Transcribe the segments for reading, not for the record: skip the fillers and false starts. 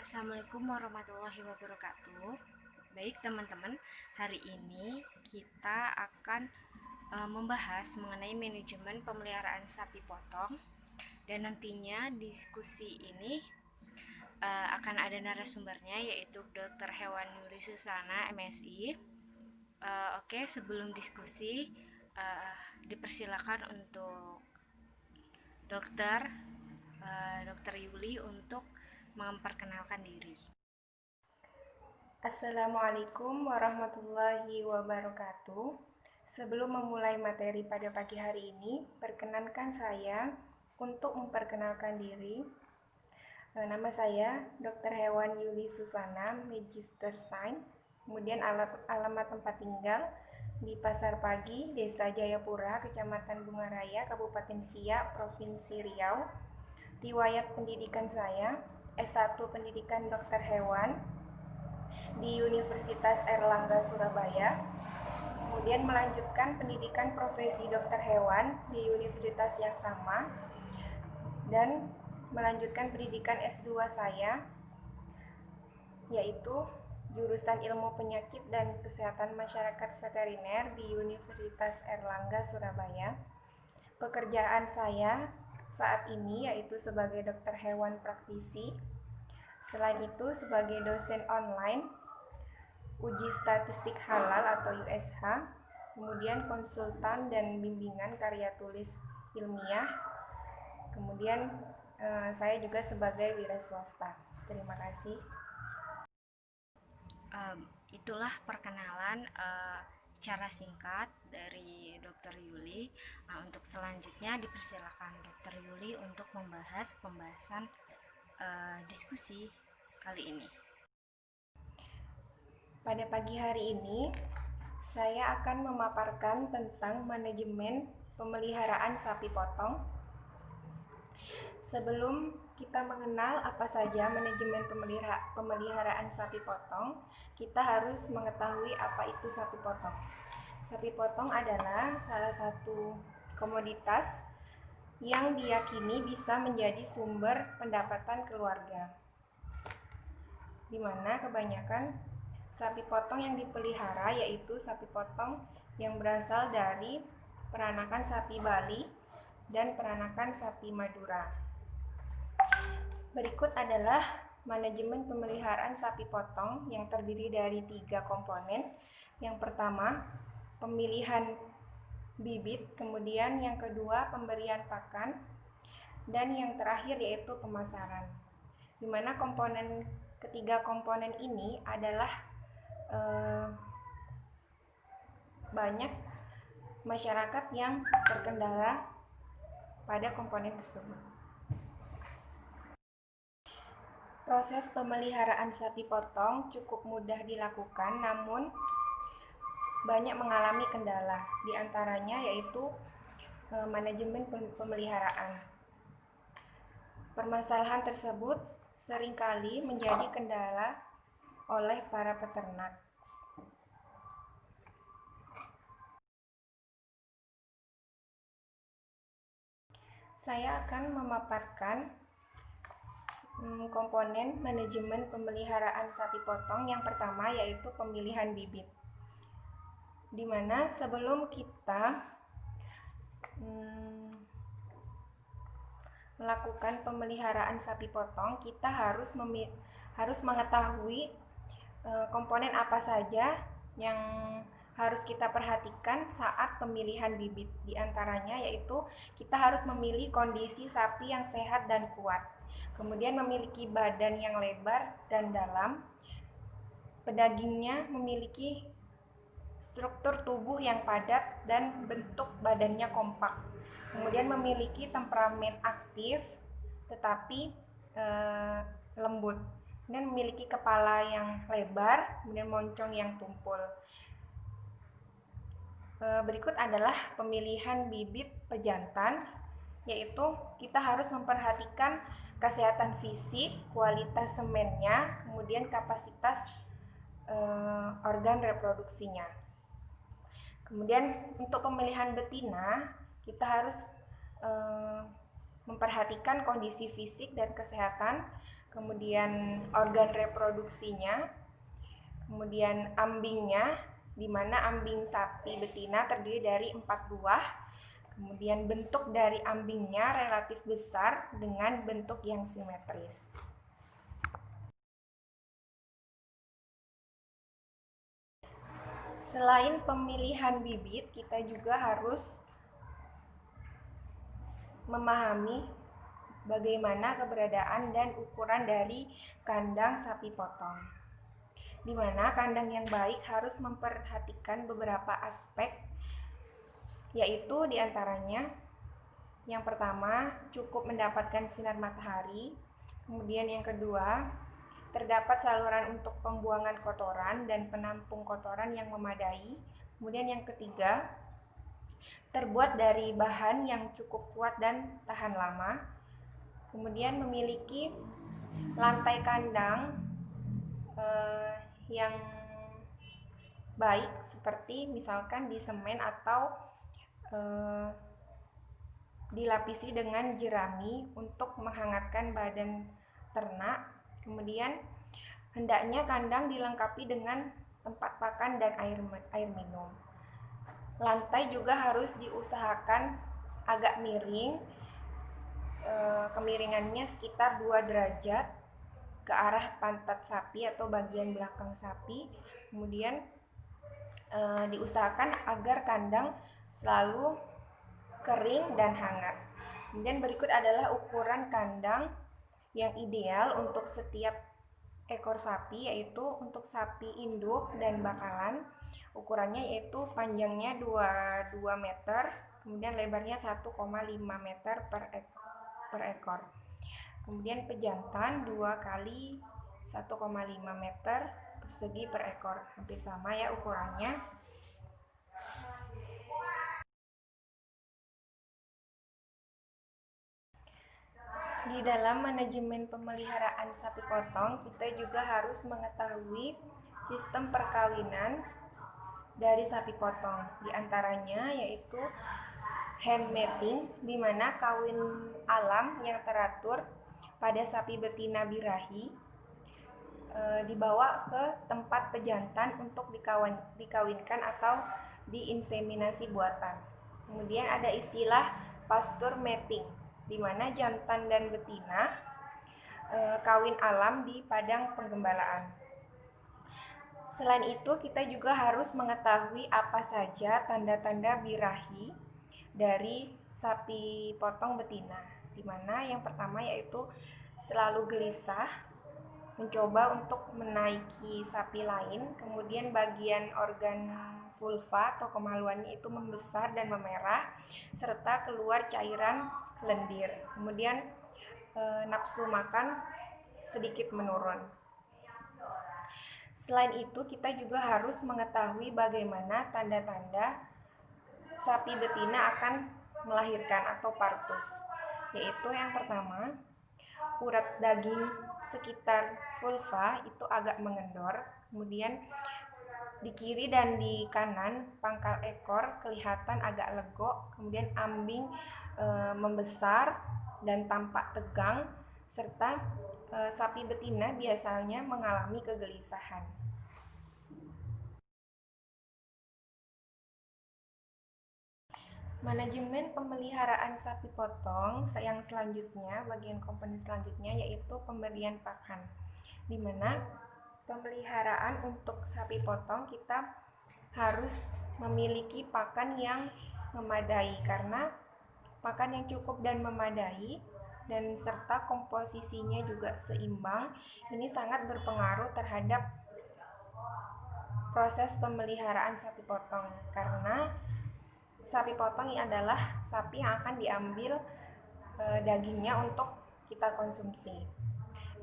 Assalamualaikum warahmatullahi wabarakatuh. Baik teman-teman, hari ini kita akan membahas mengenai manajemen pemeliharaan sapi potong, dan nantinya diskusi ini akan ada narasumbernya, yaitu Dr. Hewan Yuli Susana MSI. Oke, sebelum diskusi dipersilakan untuk dokter Dr. Yuli untuk memperkenalkan diri. Assalamualaikum warahmatullahi wabarakatuh. Sebelum memulai materi pada pagi hari ini, perkenankan saya untuk memperkenalkan diri. Nama saya Dr. Hewan Yuli Susana, Magister Sains, kemudian alamat tempat tinggal di Pasar Pagi, Desa Jayapura, Kecamatan Bungaraya, Kabupaten Siak, Provinsi Riau. Riwayat pendidikan saya S1 Pendidikan Dokter Hewan di Universitas Airlangga Surabaya, kemudian melanjutkan pendidikan profesi dokter hewan di universitas yang sama, dan melanjutkan pendidikan S2 saya, yaitu jurusan Ilmu Penyakit dan Kesehatan Masyarakat Veteriner di Universitas Airlangga Surabaya. Pekerjaan saya saat ini yaitu sebagai dokter hewan praktisi. Selain itu sebagai dosen online uji statistik halal atau USH, kemudian konsultan dan bimbingan karya tulis ilmiah, kemudian saya juga sebagai wira swasta. Terima kasih. Itulah perkenalan secara singkat dari Dr. Yuli. Untuk selanjutnya dipersilakan Dr. Yuli untuk membahas pembahasan diskusi kali ini. Pada pagi hari ini, saya akan memaparkan tentang manajemen pemeliharaan sapi potong. Sebelum kita mengenal apa saja manajemen pemeliharaan sapi potong, kita harus mengetahui apa itu sapi potong. Sapi potong adalah salah satu komoditas yang diyakini bisa menjadi sumber pendapatan keluarga, di mana kebanyakan sapi potong yang dipelihara yaitu sapi potong yang berasal dari peranakan sapi Bali dan peranakan sapi Madura. Berikut adalah manajemen pemeliharaan sapi potong yang terdiri dari 3 komponen. Yang pertama, pemilihan bibit, kemudian yang kedua pemberian pakan, dan yang terakhir yaitu pemasaran. Di mana ketiga komponen ini adalah banyak masyarakat yang terkendala pada komponen tersebut. Proses pemeliharaan sapi potong cukup mudah dilakukan, namun banyak mengalami kendala, di antaranya yaitu manajemen pemeliharaan. Permasalahan tersebut seringkali menjadi kendala oleh para peternak. Saya akan memaparkan komponen manajemen pemeliharaan sapi potong. Yang pertama yaitu pemilihan bibit, di mana sebelum kita melakukan pemeliharaan sapi potong, kita harus mengetahui komponen apa saja yang harus kita perhatikan saat pemilihan bibit. Di antaranya yaitu kita harus memilih kondisi sapi yang sehat dan kuat, kemudian memiliki badan yang lebar dan dalam, pedagingnya memiliki struktur tubuh yang padat dan bentuk badannya kompak, kemudian memiliki temperamen aktif tetapi lembut, dan memiliki kepala yang lebar, kemudian moncong yang tumpul. Berikut adalah pemilihan bibit pejantan, yaitu kita harus memperhatikan kesehatan fisik, kualitas semennya, kemudian kapasitas organ reproduksinya. Kemudian untuk pemilihan betina, kita harus memperhatikan kondisi fisik dan kesehatan, kemudian organ reproduksinya, kemudian ambingnya, di mana ambing sapi betina terdiri dari 4 buah. Kemudian bentuk dari ambingnya relatif besar dengan bentuk yang simetris. Selain pemilihan bibit, kita juga harus memahami bagaimana keberadaan dan ukuran dari kandang sapi potong. Di mana kandang yang baik harus memperhatikan beberapa aspek, yaitu diantaranya yang pertama, cukup mendapatkan sinar matahari. Kemudian yang kedua, terdapat saluran untuk pembuangan kotoran dan penampung kotoran yang memadai. Kemudian yang ketiga, terbuat dari bahan yang cukup kuat dan tahan lama. Kemudian memiliki lantai kandang yang baik, seperti misalkan di semen atau dilapisi dengan jerami untuk menghangatkan badan ternak. Kemudian hendaknya kandang dilengkapi dengan tempat pakan dan air minum. Lantai juga harus diusahakan agak miring, kemiringannya sekitar 2 derajat ke arah pantat sapi atau bagian belakang sapi. Kemudian diusahakan agar kandang selalu kering dan hangat. Kemudian berikut adalah ukuran kandang yang ideal untuk setiap ekor sapi, yaitu untuk sapi induk dan bakalan. Ukurannya yaitu panjangnya 2 meter, kemudian lebarnya 1,5 meter per ekor. Kemudian pejantan 2 kali 1,5 meter persegi per ekor. Hampir sama ya ukurannya. Di dalam manajemen pemeliharaan sapi potong, kita juga harus mengetahui sistem perkawinan dari sapi potong. Di antaranya yaitu hen mating, di mana kawin alam yang teratur pada sapi betina birahi dibawa ke tempat pejantan untuk dikawinkan atau diinseminasi buatan. Kemudian ada istilah pasture mating, di mana jantan dan betina kawin alam di padang penggembalaan. Selain itu, kita juga harus mengetahui apa saja tanda-tanda birahi dari sapi potong betina, di mana yang pertama yaitu selalu gelisah, mencoba untuk menaiki sapi lain. Kemudian bagian organ vulva atau kemaluannya itu membesar dan memerah, serta keluar cairan lendir. Kemudian nafsu makan sedikit menurun. Selain itu, kita juga harus mengetahui bagaimana tanda-tanda sapi betina akan melahirkan atau partus, yaitu yang pertama, urat daging sekitar vulva itu agak mengendor. Kemudian di kiri dan di kanan pangkal ekor kelihatan agak legok. Kemudian ambing membesar dan tampak tegang, serta sapi betina biasanya mengalami kegelisahan. Manajemen pemeliharaan sapi potong yang selanjutnya, bagian komponen selanjutnya yaitu pemberian pakan, di mana pemeliharaan untuk sapi potong kita harus memiliki pakan yang memadai, karena pakan yang cukup dan memadai dan serta komposisinya juga seimbang ini sangat berpengaruh terhadap proses pemeliharaan sapi potong, karena sapi potong ini adalah sapi yang akan diambil dagingnya untuk kita konsumsi.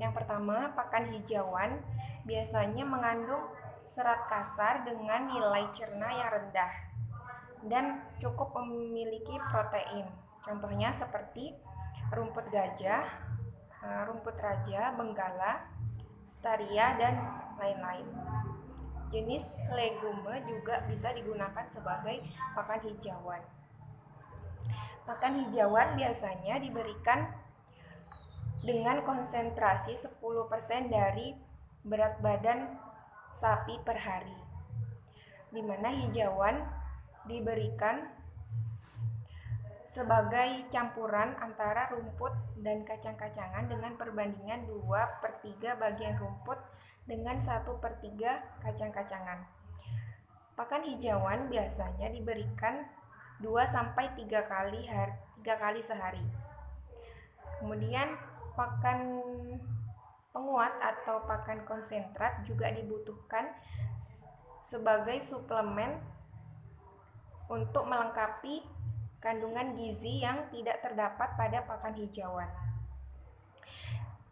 Yang pertama, pakan hijauan biasanya mengandung serat kasar dengan nilai cerna yang rendah dan cukup memiliki protein. Contohnya seperti rumput gajah, rumput raja, benggala, staria, dan lain-lain. Jenis legume juga bisa digunakan sebagai pakan hijauan. Pakan hijauan biasanya diberikan dengan konsentrasi 10% dari berat badan sapi per hari, di mana hijauan diberikan sebagai campuran antara rumput dan kacang-kacangan dengan perbandingan 2/3 bagian rumput dengan 1/3 kacang-kacangan. Pakan hijauan biasanya diberikan 2-3 kali sehari. Kemudian pakan penguat atau pakan konsentrat juga dibutuhkan sebagai suplemen untuk melengkapi kandungan gizi yang tidak terdapat pada pakan hijauan.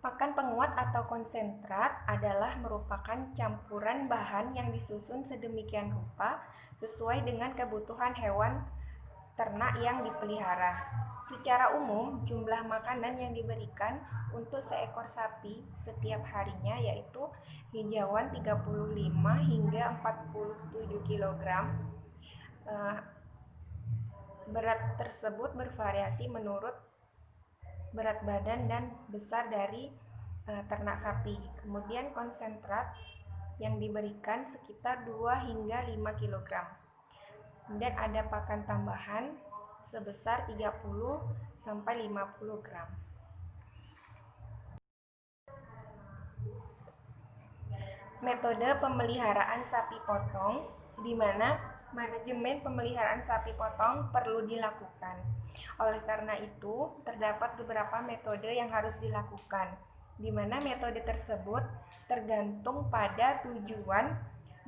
Pakan penguat atau konsentrat adalah merupakan campuran bahan yang disusun sedemikian rupa sesuai dengan kebutuhan hewan ternak yang dipelihara. Secara umum, jumlah makanan yang diberikan untuk seekor sapi setiap harinya yaitu hijauan 35 hingga 47 kg. Berat tersebut bervariasi menurut berat badan dan besar dari ternak sapi. Kemudian konsentrat yang diberikan sekitar 2 hingga 5 kg. Kemudian ada pakan tambahan sebesar 30-50 gram. Metode pemeliharaan sapi potong, di mana manajemen pemeliharaan sapi potong perlu dilakukan. Oleh karena itu, terdapat beberapa metode yang harus dilakukan, di mana metode tersebut tergantung pada tujuan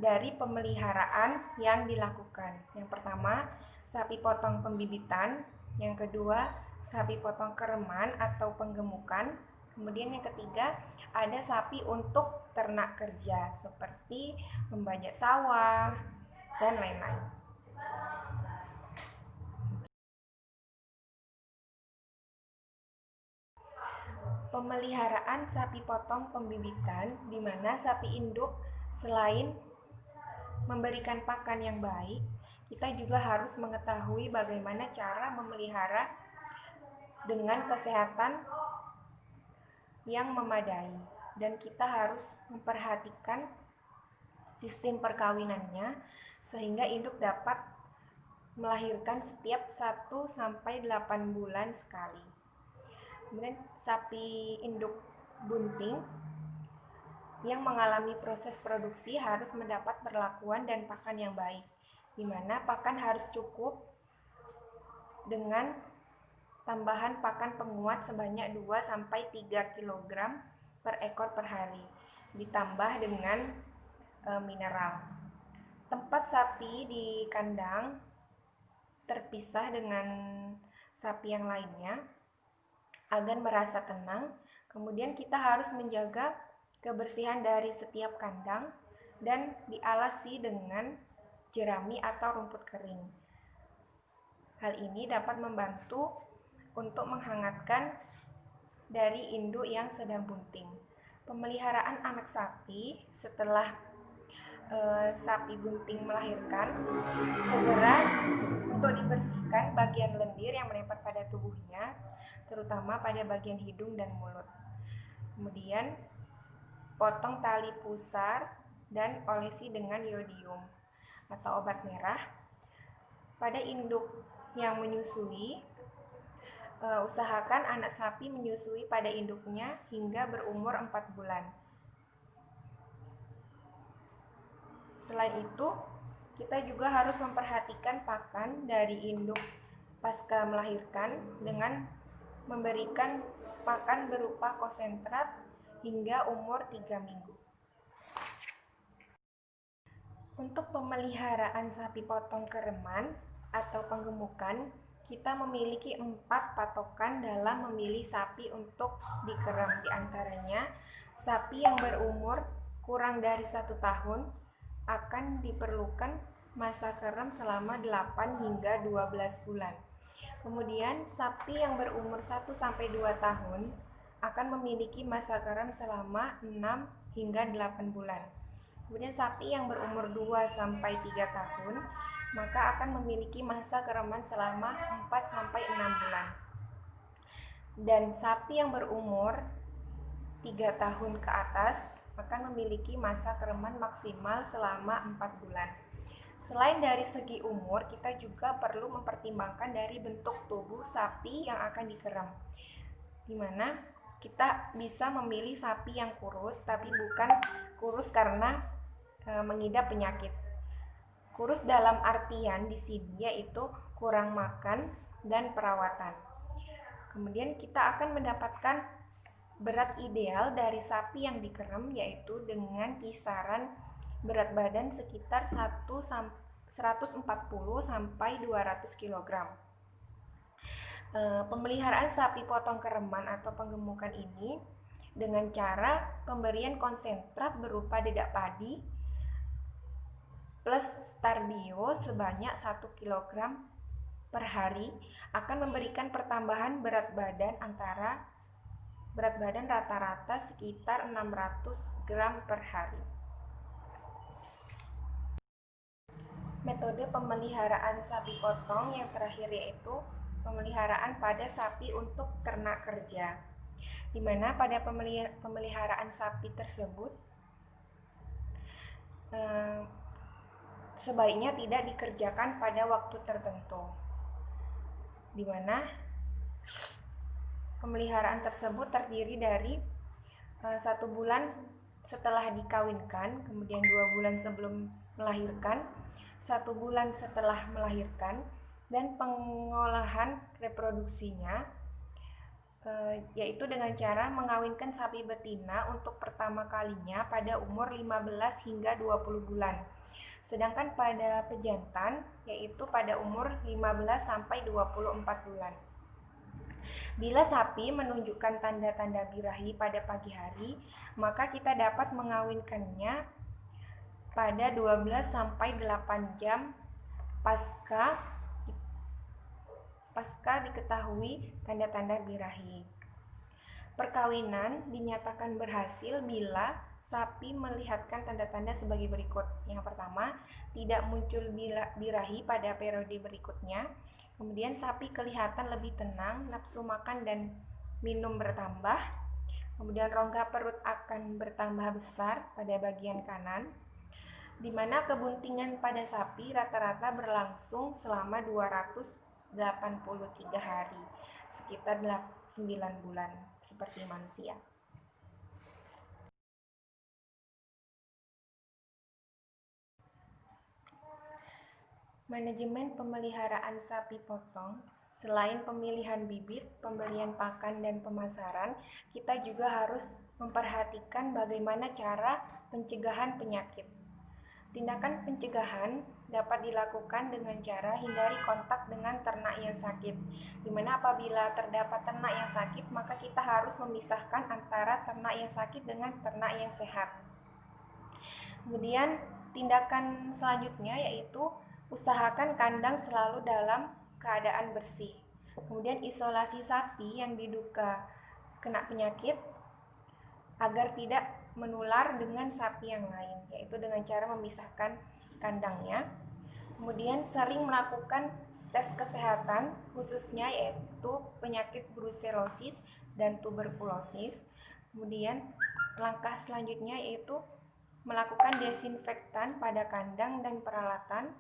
dari pemeliharaan yang dilakukan. Yang pertama, sapi potong pembibitan. Yang kedua, sapi potong kereman atau penggemukan. Kemudian yang ketiga, ada sapi untuk ternak kerja seperti membajak sawah dan lain-lain. Pemeliharaan sapi potong pembibitan, di mana sapi induk selain memberikan pakan yang baik, kita juga harus mengetahui bagaimana cara memelihara dengan kesehatan yang memadai, dan kita harus memperhatikan sistem perkawinannya sehingga induk dapat melahirkan setiap 1-8 bulan sekali. Kemudian sapi induk bunting yang mengalami proses produksi harus mendapat perlakuan dan pakan yang baik, di mana pakan harus cukup dengan tambahan pakan penguat sebanyak 2-3 kg per ekor per hari, ditambah dengan mineral. Tempat sapi di kandang terpisah dengan sapi yang lainnya agar merasa tenang. Kemudian kita harus menjaga kebersihan dari setiap kandang dan dialasi dengan jerami atau rumput kering. Hal ini dapat membantu untuk menghangatkan dari induk yang sedang bunting. Pemeliharaan anak sapi setelah sapi bunting melahirkan, segera untuk dibersihkan bagian lendir yang menempel pada tubuhnya, terutama pada bagian hidung dan mulut. Kemudian potong tali pusar dan olesi dengan iodium atau obat merah. Pada induk yang menyusui, usahakan anak sapi menyusui pada induknya hingga berumur 4 bulan. Selain itu, kita juga harus memperhatikan pakan dari induk pasca melahirkan dengan memberikan pakan berupa konsentrat hingga umur 3 minggu. Untuk pemeliharaan sapi potong kereman atau penggemukan, kita memiliki 4 patokan dalam memilih sapi untuk dikerem. Di antaranya, sapi yang berumur kurang dari 1 tahun akan diperlukan masa kerem selama 8 hingga 12 bulan. Kemudian, sapi yang berumur 1-2 tahun akan memiliki masa kerem selama 6 hingga 8 bulan. Kemudian sapi yang berumur 2-3 tahun maka akan memiliki masa kereman selama 4-6 bulan. Dan sapi yang berumur 3 tahun ke atas akan memiliki masa kereman maksimal selama 4 bulan. Selain dari segi umur, kita juga perlu mempertimbangkan dari bentuk tubuh sapi yang akan dikerem, di mana kita bisa memilih sapi yang kurus, tapi bukan kurus karena mengidap penyakit. Kurus dalam artian di sini yaitu kurang makan dan perawatan. Kemudian kita akan mendapatkan berat ideal dari sapi yang dikerem, yaitu dengan kisaran berat badan sekitar 140 sampai 200 kg. Pemeliharaan sapi potong kereman atau penggemukan ini dengan cara pemberian konsentrat berupa dedak padi plus Starbio sebanyak 1 kg per hari akan memberikan pertambahan berat badan rata-rata sekitar 600 gram per hari. Metode pemeliharaan sapi potong yang terakhir yaitu pemeliharaan pada sapi untuk ternak kerja, di mana pada pemeliharaan sapi tersebut sebaiknya tidak dikerjakan pada waktu tertentu, di mana pemeliharaan tersebut terdiri dari 1 bulan setelah dikawinkan, kemudian 2 bulan sebelum melahirkan, 1 bulan setelah melahirkan, dan pengolahan reproduksinya yaitu dengan cara mengawinkan sapi betina untuk pertama kalinya pada umur 15 hingga 20 bulan. Sedangkan pada pejantan yaitu pada umur 15 sampai 24 bulan. Bila sapi menunjukkan tanda-tanda birahi pada pagi hari, maka kita dapat mengawinkannya pada 12 sampai 8 jam pasca diketahui tanda-tanda birahi. Perkawinan dinyatakan berhasil bila sapi melihatkan tanda-tanda sebagai berikut. Yang pertama, tidak muncul birahi pada periode berikutnya. Kemudian sapi kelihatan lebih tenang, nafsu makan dan minum bertambah. Kemudian rongga perut akan bertambah besar pada bagian kanan, di mana kebuntingan pada sapi rata-rata berlangsung selama 283 hari, sekitar 9 bulan, seperti manusia. Manajemen pemeliharaan sapi potong, selain pemilihan bibit, pemberian pakan, dan pemasaran, kita juga harus memperhatikan bagaimana cara pencegahan penyakit. Tindakan pencegahan dapat dilakukan dengan cara hindari kontak dengan ternak yang sakit, di mana apabila terdapat ternak yang sakit, maka kita harus memisahkan antara ternak yang sakit dengan ternak yang sehat. Kemudian tindakan selanjutnya yaitu usahakan kandang selalu dalam keadaan bersih. Kemudian isolasi sapi yang diduga kena penyakit agar tidak menular dengan sapi yang lain, yaitu dengan cara memisahkan kandangnya. Kemudian sering melakukan tes kesehatan, khususnya yaitu penyakit brusellosis dan tuberkulosis. Kemudian langkah selanjutnya yaitu melakukan desinfektan pada kandang dan peralatan.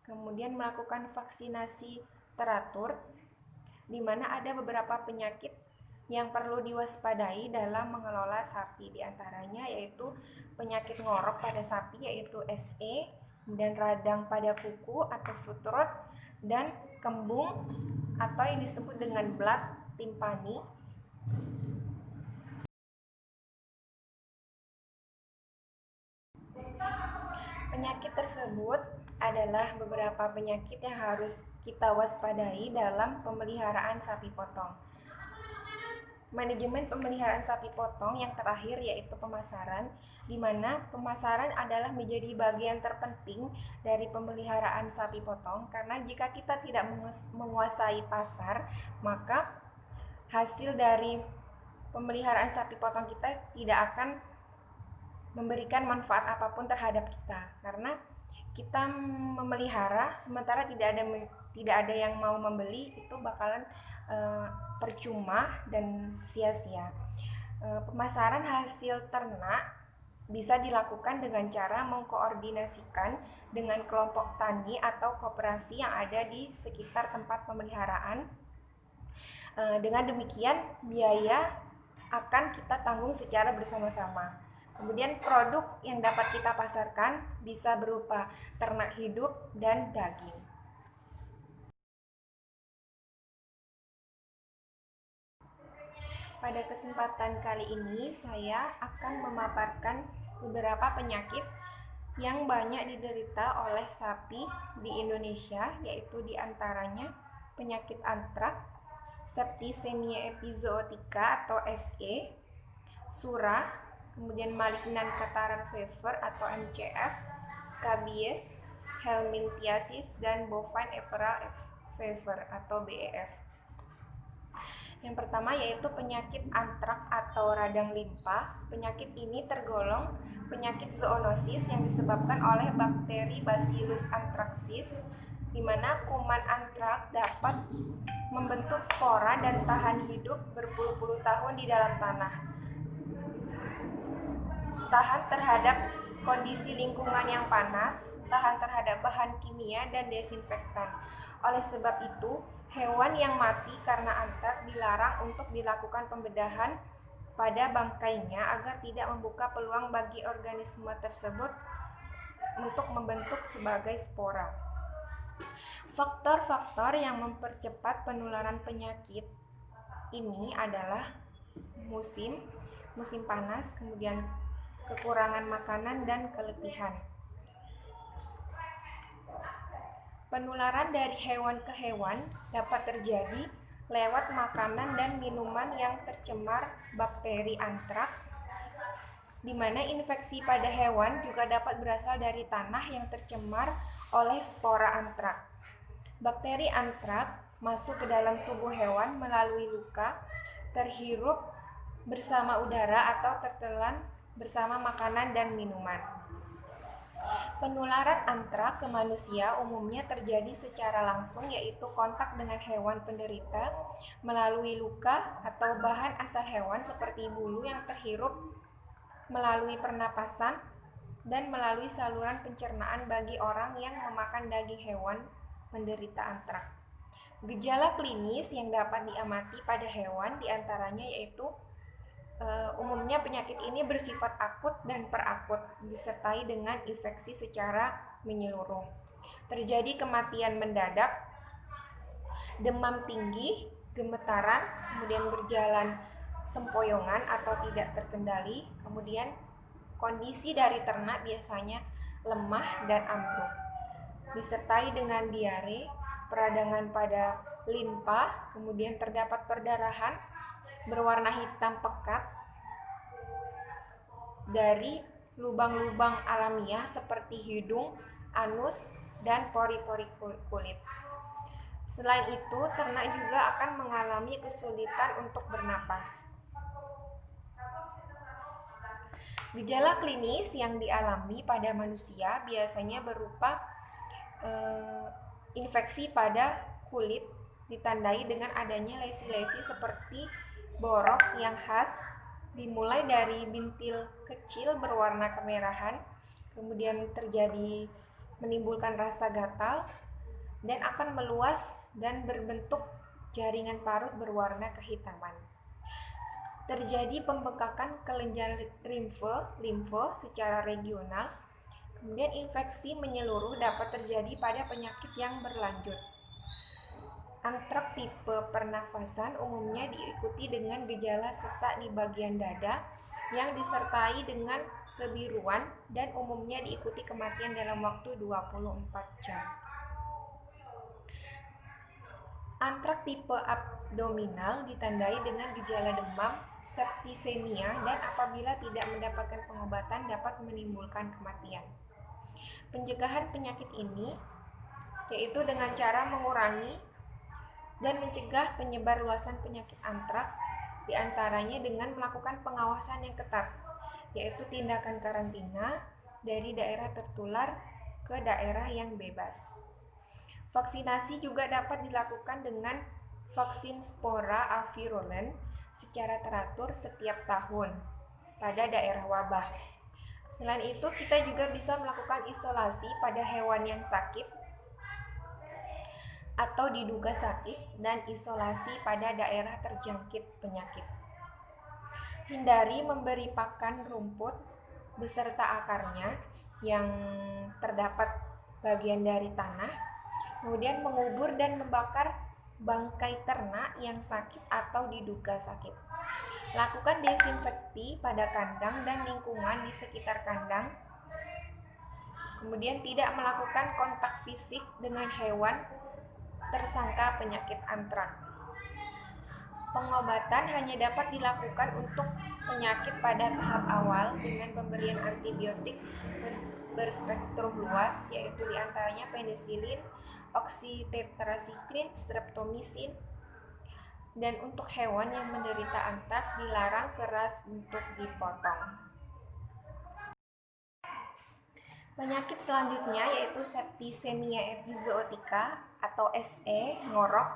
Kemudian melakukan vaksinasi teratur, di mana ada beberapa penyakit yang perlu diwaspadai dalam mengelola sapi, diantaranya yaitu penyakit ngorok pada sapi yaitu SE, dan radang pada kuku atau foot rot, dan kembung atau yang disebut dengan blood timpani. Penyakit tersebut adalah beberapa penyakit yang harus kita waspadai dalam pemeliharaan sapi potong. Manajemen pemeliharaan sapi potong yang terakhir yaitu pemasaran, di mana pemasaran adalah menjadi bagian terpenting dari pemeliharaan sapi potong, karena jika kita tidak menguasai pasar, maka hasil dari pemeliharaan sapi potong kita tidak akan memberikan manfaat apapun terhadap kita, karena kita memelihara sementara tidak ada yang mau membeli, itu bakalan percuma dan sia-sia. Pemasaran hasil ternak bisa dilakukan dengan cara mengkoordinasikan dengan kelompok tani atau koperasi yang ada di sekitar tempat pemeliharaan. Dengan demikian, biaya akan kita tanggung secara bersama-sama. Kemudian produk yang dapat kita pasarkan bisa berupa ternak hidup dan daging. Pada kesempatan kali ini saya akan memaparkan beberapa penyakit yang banyak diderita oleh sapi di Indonesia, yaitu diantaranya penyakit antrak, septicemia epizootica atau SE, surah, kemudian malignant catarrh fever atau MCF, scabies, helminthiasis, dan bovine eperal fever atau BEF. Yang pertama yaitu penyakit antrak atau radang limpa. Penyakit ini tergolong penyakit zoonosis yang disebabkan oleh bakteri Bacillus anthracis, di mana kuman antrak dapat membentuk spora dan tahan hidup berpuluh-puluh tahun di dalam tanah. Tahan terhadap kondisi lingkungan yang panas, tahan terhadap bahan kimia dan desinfektan. Oleh sebab itu, hewan yang mati karena antrak dilarang untuk dilakukan pembedahan pada bangkainya agar tidak membuka peluang bagi organisme tersebut untuk membentuk sebagai spora. Faktor-faktor yang mempercepat penularan penyakit ini adalah musim panas, kemudian kekurangan makanan dan keletihan. Penularan dari hewan ke hewan dapat terjadi lewat makanan dan minuman yang tercemar bakteri antrak, di mana infeksi pada hewan juga dapat berasal dari tanah yang tercemar oleh spora antrak. Bakteri antrak masuk ke dalam tubuh hewan melalui luka, terhirup bersama udara atau tertelan bersama makanan dan minuman. Penularan antrak ke manusia umumnya terjadi secara langsung, yaitu kontak dengan hewan penderita melalui luka atau bahan asal hewan seperti bulu yang terhirup melalui pernapasan dan melalui saluran pencernaan bagi orang yang memakan daging hewan penderita antrak. Gejala klinis yang dapat diamati pada hewan diantaranya yaitu umumnya penyakit ini bersifat akut dan perakut, disertai dengan infeksi secara menyeluruh. Terjadi kematian mendadak, demam tinggi, gemetaran, kemudian berjalan sempoyongan atau tidak terkendali, kemudian kondisi dari ternak biasanya lemah dan ambruk, disertai dengan diare, peradangan pada limpa, kemudian terdapat perdarahan berwarna hitam pekat dari lubang-lubang alamiah seperti hidung, anus, dan pori-pori kulit. Selain itu, ternak juga akan mengalami kesulitan untuk bernapas. Gejala klinis yang dialami pada manusia biasanya berupa infeksi pada kulit, ditandai dengan adanya lesi-lesi seperti borok yang khas, dimulai dari bintil kecil berwarna kemerahan, kemudian menimbulkan rasa gatal, dan akan meluas dan berbentuk jaringan parut berwarna kehitaman. Terjadi pembekakan kelenjar limfe secara regional, kemudian infeksi menyeluruh dapat terjadi pada penyakit yang berlanjut. Antrak tipe pernafasan umumnya diikuti dengan gejala sesak di bagian dada yang disertai dengan kebiruan dan umumnya diikuti kematian dalam waktu 24 jam. Antrak tipe abdominal ditandai dengan gejala demam, septicemia, dan apabila tidak mendapatkan pengobatan dapat menimbulkan kematian. Pencegahan penyakit ini yaitu dengan cara mengurangi dan mencegah penyebarluasan penyakit antrak, diantaranya dengan melakukan pengawasan yang ketat, yaitu tindakan karantina dari daerah tertular, ke daerah yang bebas. Vaksinasi juga dapat dilakukan dengan vaksin spora avirulen secara teratur setiap tahun pada daerah wabah. Selain itu, kita juga bisa melakukan isolasi pada hewan yang sakit atau diduga sakit dan isolasi pada daerah terjangkit penyakit. Hindari memberi pakan rumput beserta akarnya yang terdapat bagian dari tanah, kemudian mengubur dan membakar bangkai ternak yang sakit atau diduga sakit. Lakukan desinfeksi pada kandang dan lingkungan di sekitar kandang. Kemudian tidak melakukan kontak fisik dengan hewan tersangka penyakit antraks. Pengobatan hanya dapat dilakukan untuk penyakit pada tahap awal dengan pemberian antibiotik berspektrum luas, yaitu diantaranya penisilin, oksitetrasiklin, streptomycin. Dan untuk hewan yang menderita antraks dilarang keras untuk dipotong. Penyakit selanjutnya yaitu septicemia epizootica atau SE ngorok,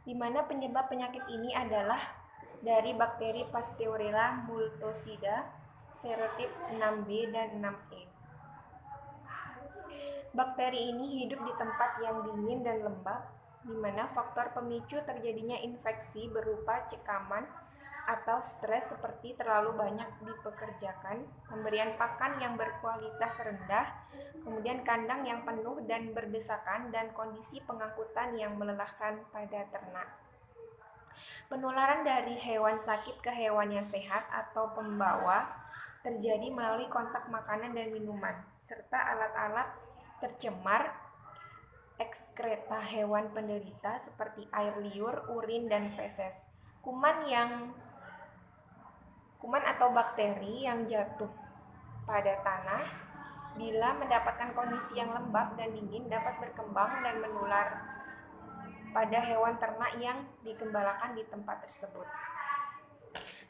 di mana penyebab penyakit ini adalah dari bakteri Pasteurella multocida serotip 6B dan 6E. Bakteri ini hidup di tempat yang dingin dan lembab, di mana faktor pemicu terjadinya infeksi berupa cekaman atau stres seperti terlalu banyak dipekerjakan, pemberian pakan yang berkualitas rendah, kemudian kandang yang penuh dan berdesakan, dan kondisi pengangkutan yang melelahkan pada ternak. Penularan dari hewan sakit ke hewan yang sehat atau pembawa terjadi melalui kontak makanan dan minuman, serta alat-alat tercemar, ekskreta hewan penderita seperti air liur, urin, dan feses. Kuman atau bakteri yang jatuh pada tanah bila mendapatkan kondisi yang lembab dan dingin dapat berkembang dan menular pada hewan ternak yang digembalakan di tempat tersebut.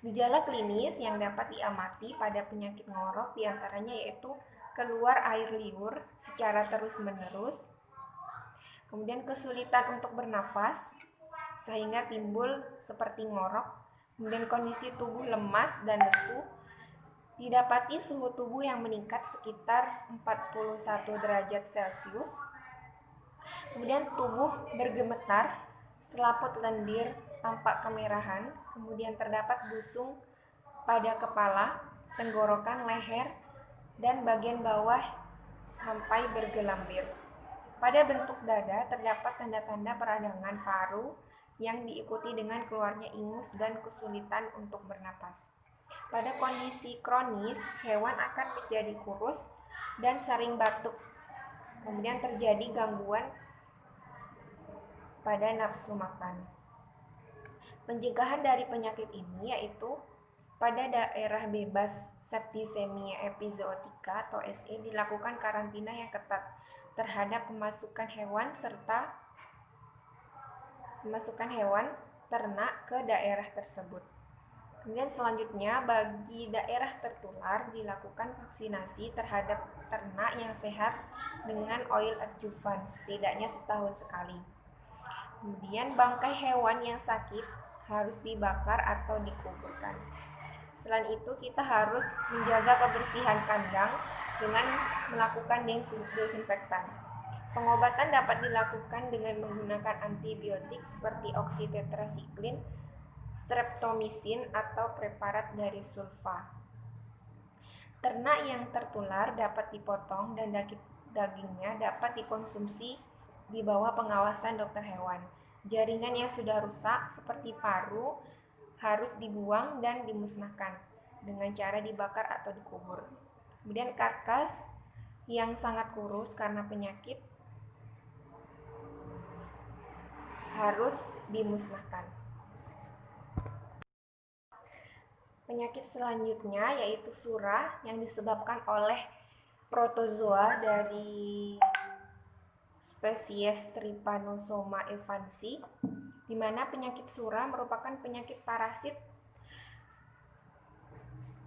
Gejala klinis yang dapat diamati pada penyakit ngorok diantaranya yaitu keluar air liur secara terus-menerus, kemudian kesulitan untuk bernafas sehingga timbul seperti ngorok, kemudian kondisi tubuh lemas dan lesu, didapati suhu tubuh yang meningkat sekitar 41 derajat Celcius, kemudian tubuh bergemetar, selaput lendir tampak kemerahan, kemudian terdapat busung pada kepala, tenggorokan, leher, dan bagian bawah sampai bergelambir. Pada bentuk dada terdapat tanda-tanda peradangan paru yang diikuti dengan keluarnya ingus dan kesulitan untuk bernapas. Pada kondisi kronis, hewan akan menjadi kurus dan sering batuk. Kemudian terjadi gangguan pada nafsu makan. Pencegahan dari penyakit ini yaitu pada daerah bebas septicemia epizootica atau SE dilakukan karantina yang ketat terhadap pemasukan hewan serta memasukkan hewan ternak ke daerah tersebut. Kemudian selanjutnya bagi daerah tertular dilakukan vaksinasi terhadap ternak yang sehat dengan oil adjuvan setidaknya setahun sekali. Kemudian bangkai hewan yang sakit harus dibakar atau dikuburkan. Selain itu kita harus menjaga kebersihan kandang dengan melakukan desinfektan. Pengobatan dapat dilakukan dengan menggunakan antibiotik seperti oksitetrasiklin, streptomycin, atau preparat dari sulfa. Ternak yang tertular dapat dipotong dan dagingnya dapat dikonsumsi di bawah pengawasan dokter hewan. Jaringan yang sudah rusak seperti paru harus dibuang dan dimusnahkan dengan cara dibakar atau dikubur. Kemudian karkas yang sangat kurus karena penyakit harus dimusnahkan. Penyakit selanjutnya yaitu surah yang disebabkan oleh protozoa dari spesies Trypanosoma evansi, di mana penyakit surah merupakan penyakit parasit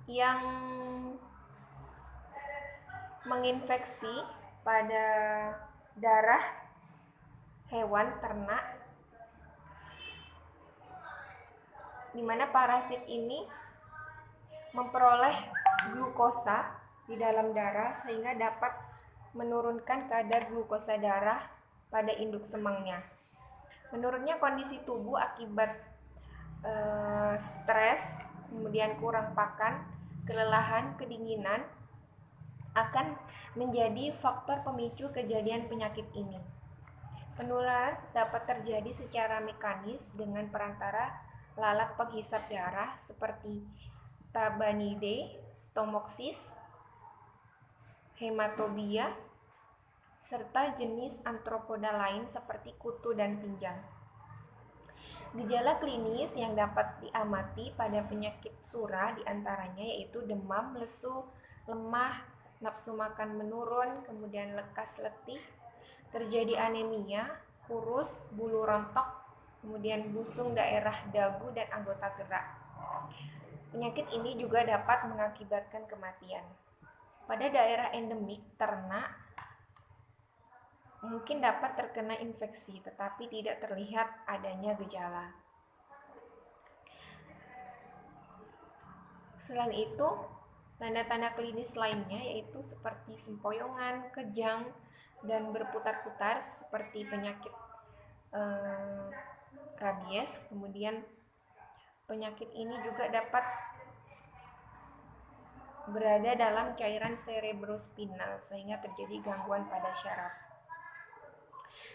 yang menginfeksi pada darah hewan ternak, di mana parasit ini memperoleh glukosa di dalam darah sehingga dapat menurunkan kadar glukosa darah pada induk semangnya. Menurunnya kondisi tubuh akibat stres, kemudian kurang pakan, kelelahan, kedinginan akan menjadi faktor pemicu kejadian penyakit ini. Penularan dapat terjadi secara mekanis dengan perantara lalat penghisap darah seperti Tabanidae, Stomoksis, Hematobia, serta jenis arthropoda lain seperti kutu dan pinjang. Gejala klinis yang dapat diamati pada penyakit surah diantaranya yaitu demam, lesu, lemah, nafsu makan menurun, kemudian lekas letih, terjadi anemia, kurus, bulu rontok, kemudian busung daerah dagu dan anggota gerak. Penyakit ini juga dapat mengakibatkan kematian. Pada daerah endemik ternak mungkin dapat terkena infeksi tetapi tidak terlihat adanya gejala. Selain itu, tanda-tanda klinis lainnya yaitu seperti sempoyongan, kejang, dan berputar-putar seperti penyakit rabies. Kemudian penyakit ini juga dapat berada dalam cairan cerebrospinal sehingga terjadi gangguan pada syaraf.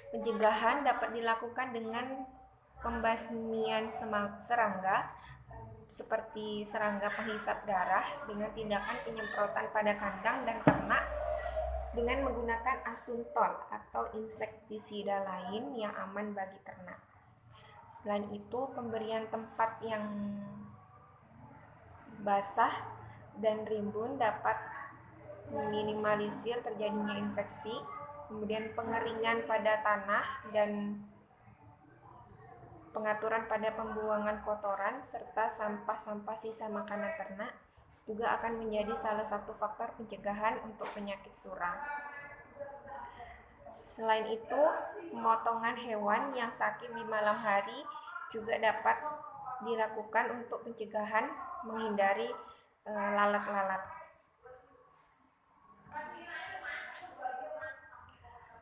Pencegahan dapat dilakukan dengan pembasmian serangga seperti serangga penghisap darah dengan tindakan penyemprotan pada kandang dan ternak dengan menggunakan asunton atau insektisida lain yang aman bagi ternak. Selain itu, pemberian tempat yang basah dan rimbun dapat meminimalisir terjadinya infeksi. Kemudian pengeringan pada tanah dan pengaturan pada pembuangan kotoran serta sampah-sampah sisa makanan ternak juga akan menjadi salah satu faktor pencegahan untuk penyakit surah. Selain itu, pemotongan hewan yang sakit di malam hari juga dapat dilakukan untuk pencegahan menghindari lalat-lalat.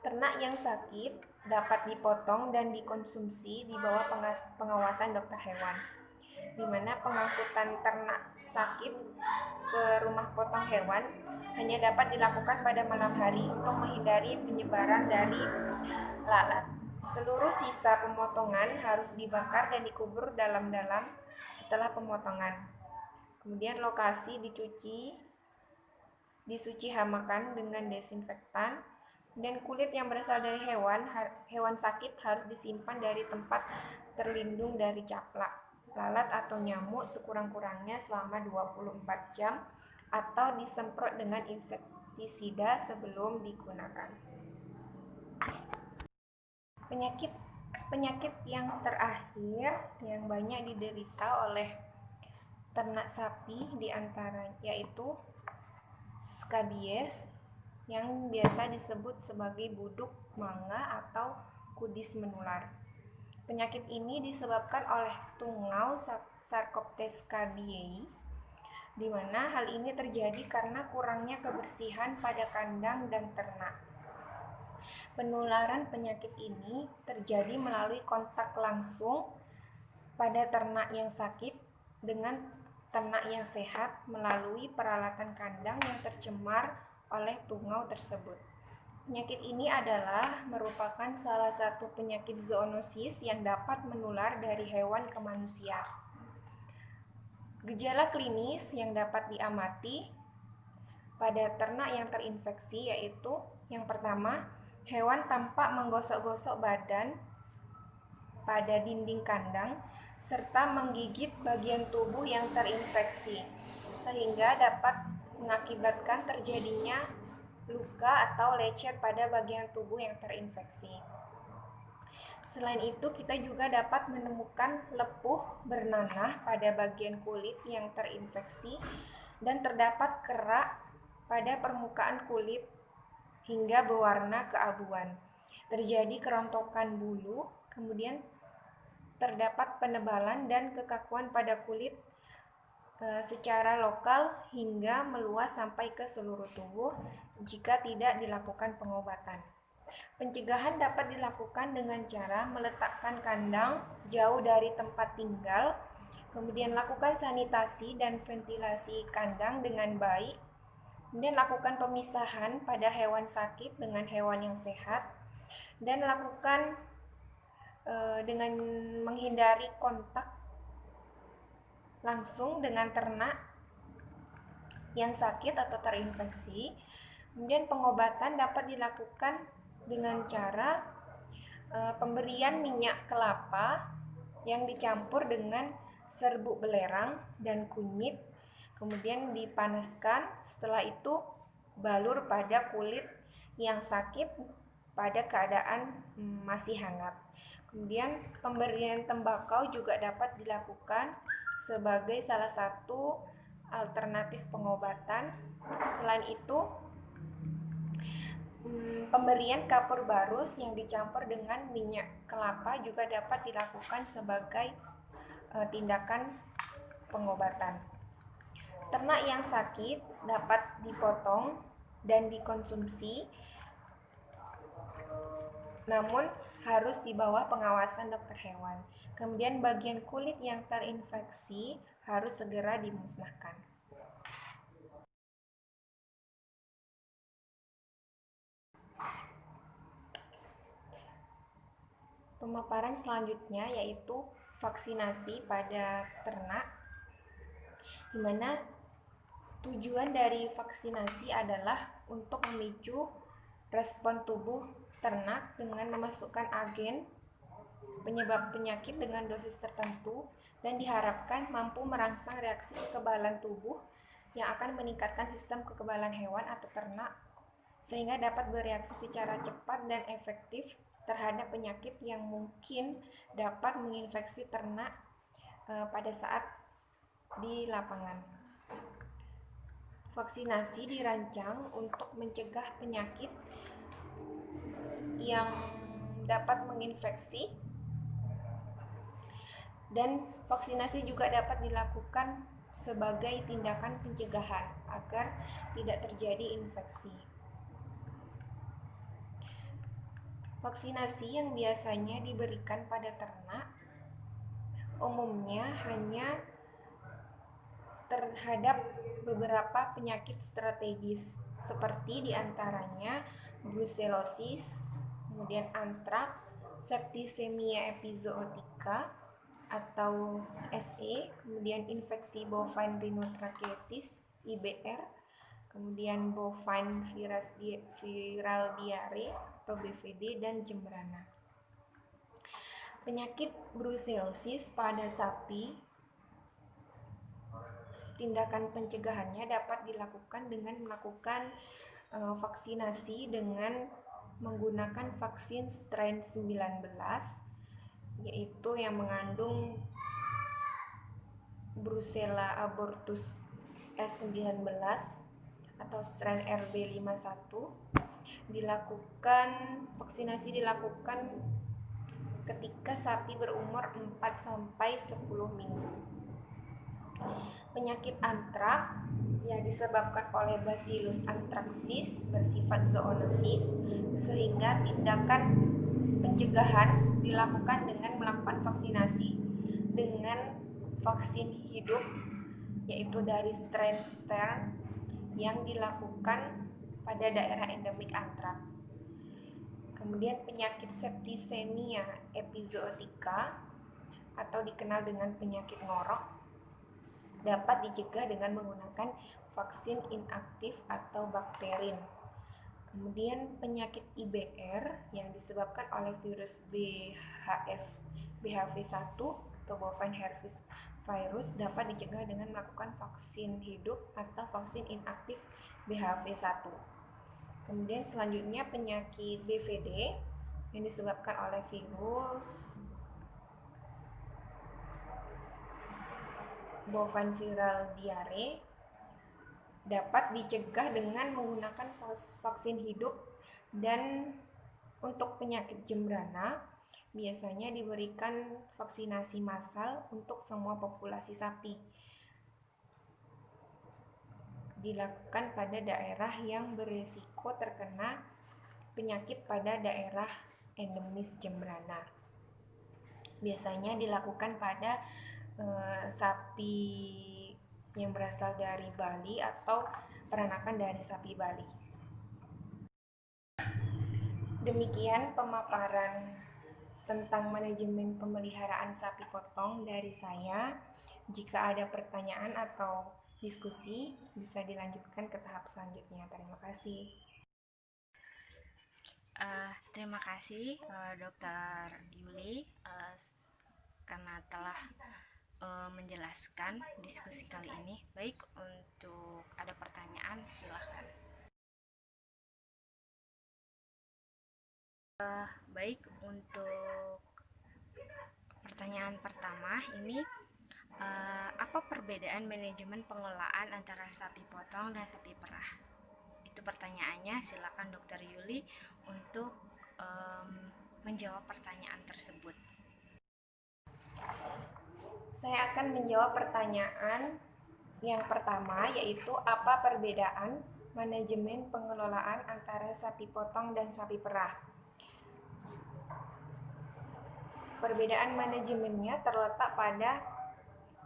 Ternak yang sakit dapat dipotong dan dikonsumsi di bawah pengawasan dokter hewan, di mana pengangkutan ternak sakit ke rumah potong hewan hanya dapat dilakukan pada malam hari untuk menghindari penyebaran dari lalat. Seluruh sisa pemotongan harus dibakar dan dikubur dalam-dalam setelah pemotongan. Kemudian lokasi disuci hamakan dengan desinfektan, dan kulit yang berasal dari hewan sakit harus disimpan dari tempat terlindung dari caplak, lalat atau nyamuk sekurang-kurangnya selama 24 jam atau disemprot dengan insektisida sebelum digunakan. Penyakit yang terakhir yang banyak diderita oleh ternak sapi diantaranya yaitu skabies yang biasa disebut sebagai buduk manga atau kudis menular. Penyakit ini disebabkan oleh tungau Sarcoptes scabiei, di mana hal ini terjadi karena kurangnya kebersihan pada kandang dan ternak. Penularan penyakit ini terjadi melalui kontak langsung pada ternak yang sakit dengan ternak yang sehat melalui peralatan kandang yang tercemar oleh tungau tersebut. Penyakit ini merupakan salah satu penyakit zoonosis yang dapat menular dari hewan ke manusia. Gejala klinis yang dapat diamati pada ternak yang terinfeksi yaitu yang pertama, hewan tampak menggosok-gosok badan pada dinding kandang serta menggigit bagian tubuh yang terinfeksi sehingga dapat mengakibatkan terjadinya luka atau lecet pada bagian tubuh yang terinfeksi. Selain itu, kita juga dapat menemukan lepuh bernanah pada bagian kulit yang terinfeksi dan terdapat kerak pada permukaan kulit hingga berwarna keabuan. Terjadi kerontokan bulu, kemudian terdapat penebalan dan kekakuan pada kulit secara lokal hingga meluas sampai ke seluruh tubuh jika tidak dilakukan pengobatan. Pencegahan dapat dilakukan dengan cara meletakkan kandang jauh dari tempat tinggal, kemudian lakukan sanitasi dan ventilasi kandang dengan baik, kemudian lakukan pemisahan pada hewan sakit dengan hewan yang sehat, dan lakukan dengan menghindari kontak langsung dengan ternak yang sakit atau terinfeksi. Kemudian pengobatan dapat dilakukan dengan cara pemberian minyak kelapa yang dicampur dengan serbuk belerang dan kunyit, kemudian dipanaskan. Setelah itu balur pada kulit yang sakit pada keadaan masih hangat. Kemudian pemberian tembakau juga dapat dilakukan sebagai salah satu alternatif pengobatan. Selain itu, pemberian kapur barus yang dicampur dengan minyak kelapa juga dapat dilakukan sebagai tindakan pengobatan. Ternak yang sakit dapat dipotong dan dikonsumsi, namun harus di bawah pengawasan dokter hewan. Kemudian bagian kulit yang terinfeksi harus segera dimusnahkan. Pemaparan selanjutnya yaitu vaksinasi pada ternak, di mana tujuan dari vaksinasi adalah untuk memicu respon tubuh ternak dengan memasukkan agen penyebab penyakit dengan dosis tertentu dan diharapkan mampu merangsang reaksi kekebalan tubuh yang akan meningkatkan sistem kekebalan hewan atau ternak sehingga dapat bereaksi secara cepat dan efektif terhadap penyakit yang mungkin dapat menginfeksi ternak pada saat di lapangan. Vaksinasi dirancang untuk mencegah penyakit yang dapat menginfeksi, dan vaksinasi juga dapat dilakukan sebagai tindakan pencegahan agar tidak terjadi infeksi. Vaksinasi yang biasanya diberikan pada ternak umumnya hanya terhadap beberapa penyakit strategis seperti diantaranya brucellosis, kemudian antrak, septicemia epizootica atau SE, kemudian infeksi bovine rhinotracheitis IBR, kemudian bovine viral diare atau BVD, dan jembrana. Penyakit brucellosis pada sapi, tindakan pencegahannya dapat dilakukan dengan melakukan vaksinasi dengan menggunakan vaksin strain 19, yaitu yang mengandung Brucella abortus S19 atau strain RB51. Vaksinasi dilakukan ketika sapi berumur 4-10 minggu. Penyakit antrak yang disebabkan oleh Bacillus anthracis bersifat zoonosis, sehingga tindakan pencegahan dilakukan dengan melakukan vaksinasi dengan vaksin hidup, yaitu dari strain Stern yang dilakukan pada daerah endemik antrak. Kemudian penyakit septicemia epizootica atau dikenal dengan penyakit ngorok dapat dicegah dengan menggunakan vaksin inaktif atau bakterin. Kemudian penyakit IBR yang disebabkan oleh virus BHV1 atau bovine herpes virus dapat dicegah dengan melakukan vaksin hidup atau vaksin inaktif BHV1. Kemudian selanjutnya penyakit BVD yang disebabkan oleh virus bovine viral diare dapat dicegah dengan menggunakan vaksin hidup Dan untuk penyakit jembrana biasanya diberikan vaksinasi massal untuk semua populasi sapi. Dilakukan pada daerah yang berisiko terkena penyakit pada daerah endemis jembrana. Biasanya dilakukan pada sapi yang berasal dari Bali atau peranakan dari sapi Bali. Demikian pemaparan tentang manajemen pemeliharaan sapi potong dari saya. Jika ada pertanyaan atau diskusi, bisa dilanjutkan ke tahap selanjutnya. Terima kasih. Terima kasih Dokter Yuli karena telah menjelaskan diskusi kali ini. Baik, untuk ada pertanyaan silahkan. Baik, untuk pertanyaan pertama ini, apa perbedaan manajemen pengelolaan antara sapi potong dan sapi perah? Itu pertanyaannya. Silakan Dokter Yuli untuk menjawab pertanyaan tersebut. Saya akan menjawab pertanyaan yang pertama, yaitu apa perbedaan manajemen pengelolaan antara sapi potong dan sapi perah. Perbedaan manajemennya terletak pada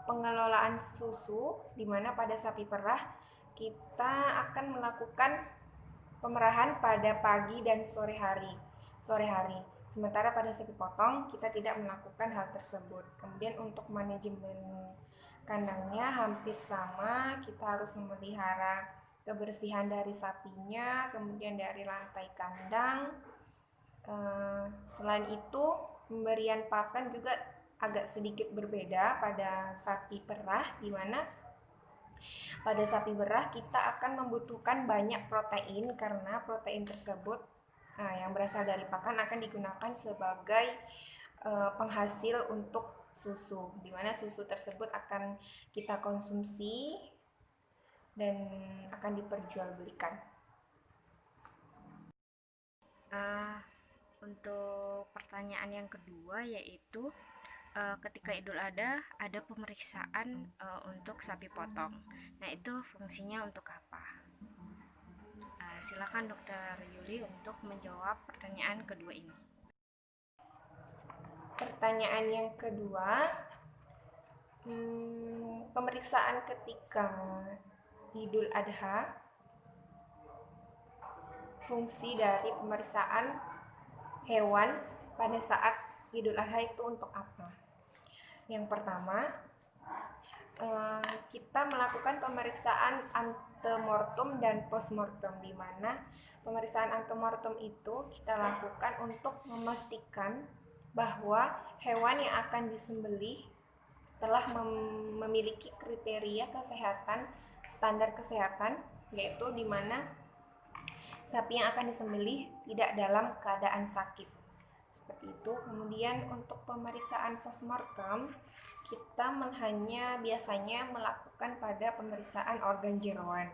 pengelolaan susu, di mana pada sapi perah kita akan melakukan pemerahan pada pagi dan sore hari. Sementara pada sapi potong kita tidak melakukan hal tersebut. Kemudian untuk manajemen kandangnya hampir sama, kita harus memelihara kebersihan dari sapinya, kemudian dari lantai kandang. Selain itu, pemberian pakan juga agak sedikit berbeda pada sapi perah, di mana pada sapi perah kita akan membutuhkan banyak protein karena protein tersebut yang berasal dari pakan akan digunakan sebagai penghasil untuk susu, di mana susu tersebut akan kita konsumsi dan akan diperjualbelikan. Untuk pertanyaan yang kedua, yaitu ketika Idul Adha ada pemeriksaan untuk sapi potong. Nah, itu fungsinya untuk apa? Silakan Dokter Yuli untuk menjawab pertanyaan kedua ini. Pertanyaan yang kedua, pemeriksaan ketika Idul Adha, fungsi dari pemeriksaan hewan pada saat Idul Adha itu untuk apa? Yang pertama, kita melakukan pemeriksaan antemortem dan postmortem, di mana pemeriksaan antemortem itu kita lakukan untuk memastikan bahwa hewan yang akan disembelih telah memiliki kriteria kesehatan, standar kesehatan, yaitu di mana sapi yang akan disembelih tidak dalam keadaan sakit. Seperti itu. Kemudian untuk pemeriksaan postmortem, kita hanya biasanya melakukan pada pemeriksaan organ jeroan.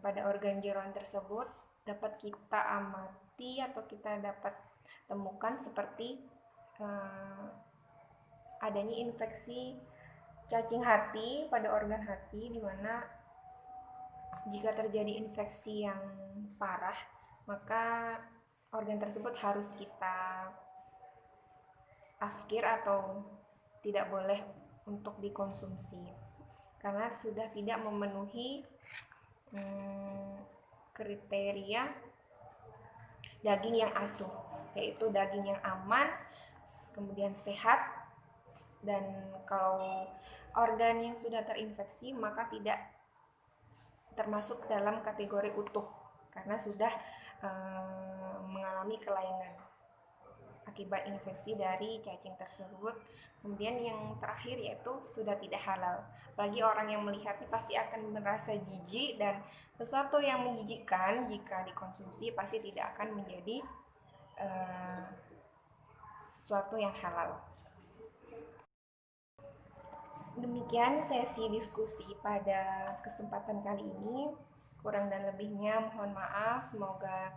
Pada organ jeroan tersebut dapat kita amati atau kita dapat temukan seperti adanya infeksi cacing hati pada organ hati, di mana jika terjadi infeksi yang parah, maka organ tersebut harus kita afkir atau tidak boleh untuk dikonsumsi karena sudah tidak memenuhi kriteria daging yang asuh, yaitu daging yang aman, kemudian sehat, dan kalau organ yang sudah terinfeksi maka tidak termasuk dalam kategori utuh karena sudah mengalami kelainan akibat infeksi dari cacing tersebut. Kemudian yang terakhir yaitu sudah tidak halal. Apalagi orang yang melihatnya pasti akan merasa jijik, dan sesuatu yang menjijikkan jika dikonsumsi pasti tidak akan menjadi sesuatu yang halal. Demikian sesi diskusi pada kesempatan kali ini. Kurang dan lebihnya mohon maaf. Semoga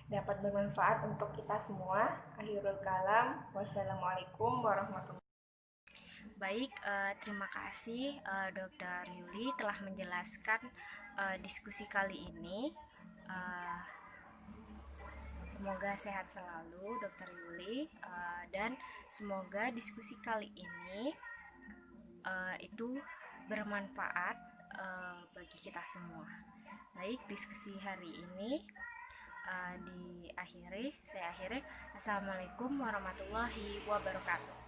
dapat bermanfaat untuk kita semua. Akhirul kalam. Wassalamualaikum warahmatullahi wabarakatuh. Baik, terima kasih Dokter Yuli telah menjelaskan diskusi kali ini. Eh, Semoga sehat selalu Dokter Yuli, dan semoga diskusi kali ini itu bermanfaat bagi kita semua. Baik, diskusi hari ini saya akhiri. Assalamualaikum warahmatullahi wabarakatuh.